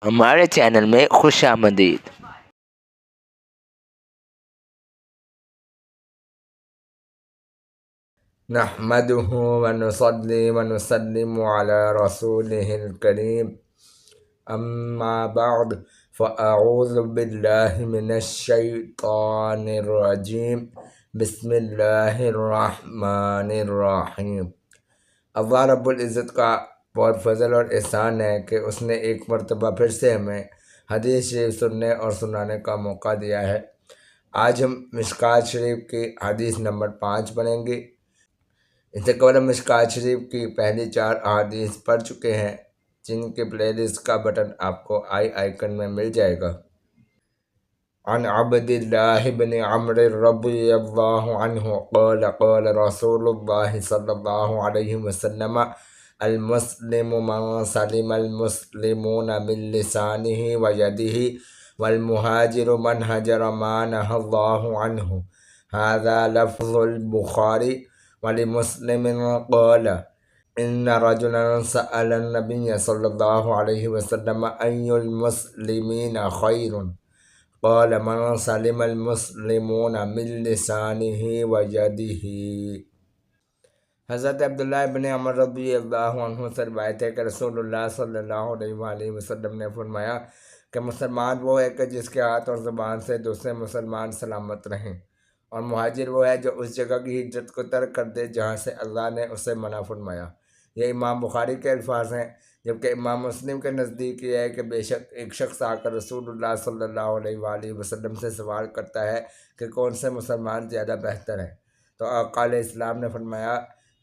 ہمارے چینل میں خوش آمدید۔ نحمده ونصلي ونسلم على رسوله الكريم اما بعد فاعوذ بالله من الشیطان الرجیم بسم اللہ الرحمن الرحیم۔ اللہ رب العزت کا بہت فضل اور احسان ہے کہ اس نے ایک مرتبہ پھر سے ہمیں حدیث شریف سننے اور سنانے کا موقع دیا ہے۔ آج ہم مشکوٰۃ شریف کی حدیث نمبر 5 پڑھیں گے۔ اس سے قبل ہم مشکوٰۃ شریف کی پہلی 4 احادیث پڑھ چکے ہیں، جن کے پلے لسٹ کا بٹن آپ کو آئیکن میں مل جائے گا۔ عن عبد اللہ بن عمرو رضی اللہ عنہ قال قال رسول اللہ صلی اللہ علیہ وسلم المسلم من سلم المسلمون من لسانه ويده والمهاجر من هجر ما نهى الله عنه۔ هذا لفظ البخاری۔ ولمسلم قال ان رجلا سأل النبي صلی اللہ علیہ وسلم أي المسلمین خیر قال من سلم المسلمون من لسانه ويده۔ حضرت عبداللہ ابن عمر رضی اللہ عنہ سے روایت ہے کہ رسول اللہ صلی اللہ علیہ وآلہ وسلم نے فرمایا کہ مسلمان وہ ہے کہ جس کے ہاتھ اور زبان سے دوسرے مسلمان سلامت رہیں، اور مہاجر وہ ہے جو اس جگہ کی ہجرت کو ترک کر دے جہاں سے اللہ نے اسے منع فرمایا۔ یہ امام بخاری کے الفاظ ہیں، جبکہ امام مسلم کے نزدیک یہ ہے کہ بے شک ایک شخص آ کر رسول اللہ صلی اللہ علیہ وآلہ وسلم سے سوال کرتا ہے کہ کون سے مسلمان زیادہ بہتر ہیں، تو آقا علیہ السلام نے فرمایا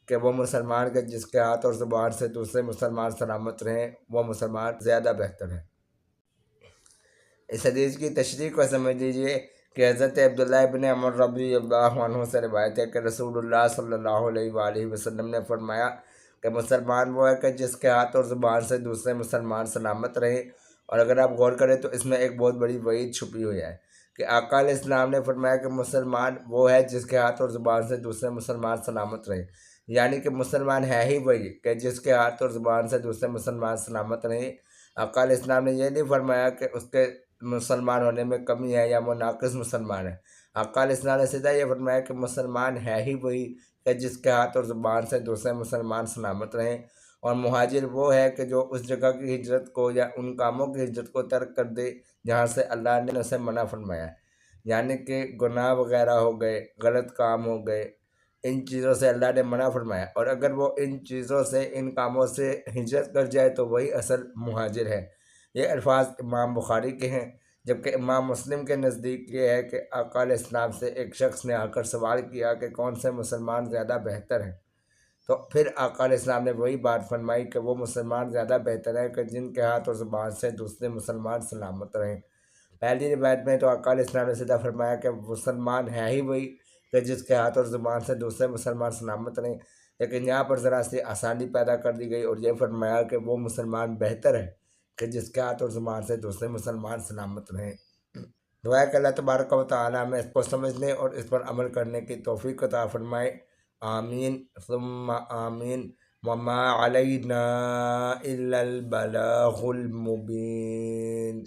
کہ وہ مسلمان کے جس کے ہاتھ اور زبان سے دوسرے مسلمان سلامت رہیں، وہ مسلمان زیادہ بہتر ہے۔ اس حدیث کی تشریح کو سمجھ لیجئے کہ حضرت عبداللہ ابن عمر رضی اللہ عنہ سے روایت ہے کہ رسول اللہ صلی اللہ علیہ وآلہ وسلم نے فرمایا کہ مسلمان وہ ہے کہ جس کے ہاتھ اور زبان سے دوسرے مسلمان سلامت رہیں، اور اگر آپ غور کریں تو اس میں ایک بہت بڑی وعید چھپی ہوئی ہے کہ آقا علیہ السلام نے فرمایا کہ مسلمان وہ ہے جس کے ہاتھ اور زبان سے دوسرے مسلمان سلامت رہیں، یعنی کہ مسلمان ہے ہی وہی کہ جس کے ہاتھ اور زبان سے دوسرے مسلمان سلامت رہیں۔ آقا علیہ السلام نے یہ نہیں فرمایا کہ اس کے مسلمان ہونے میں کمی ہے یا وہ ناقص مسلمان ہے۔ آقا علیہ السلام نے سیدھا یہ فرمایا کہ مسلمان ہے ہی وہی کہ جس کے ہاتھ اور زبان سے دوسرے مسلمان سلامت رہیں، اور مہاجر وہ ہے کہ جو اس جگہ کی ہجرت کو یا ان کاموں کی ہجرت کو ترک کر دے جہاں سے اللہ نے اسے منع فرمایا ہے، یعنی کہ گناہ وغیرہ ہو گئے، غلط کام ہو گئے، ان چیزوں سے اللہ نے منع فرمایا، اور اگر وہ ان چیزوں سے ان کاموں سے ہجرت کر جائے تو وہی اصل مہاجر ہے۔ یہ الفاظ امام بخاری کے ہیں، جبکہ امام مسلم کے نزدیک یہ ہے کہ آقا علیہ السلام سے ایک شخص نے آ کر سوال کیا کہ کون سے مسلمان زیادہ بہتر ہیں، تو پھر آقا علیہ السلام نے وہی بات فرمائی کہ وہ مسلمان زیادہ بہتر ہیں کہ جن کے ہاتھ اور زبان سے دوسرے مسلمان سلامت رہیں۔ پہلی روایت میں تو آقا علیہ السلام نے سیدھا فرمایا کہ مسلمان ہے ہی وہی کہ جس کے ہاتھ اور زبان سے دوسرے مسلمان سلامت رہیں، لیکن یہاں پر ذرا سی آسانی پیدا کر دی گئی اور یہ فرمایا کہ وہ مسلمان بہتر ہے کہ جس کے ہاتھ اور زبان سے دوسرے مسلمان سلامت رہیں۔ دعا ہے کہ اللہ تبارک و تعالیٰ ہمیں اس کو سمجھنے اور اس پر عمل کرنے کی توفیق عطا فرمائے، آمین ثم آمین۔ وما علینا الا البلاغ المبین۔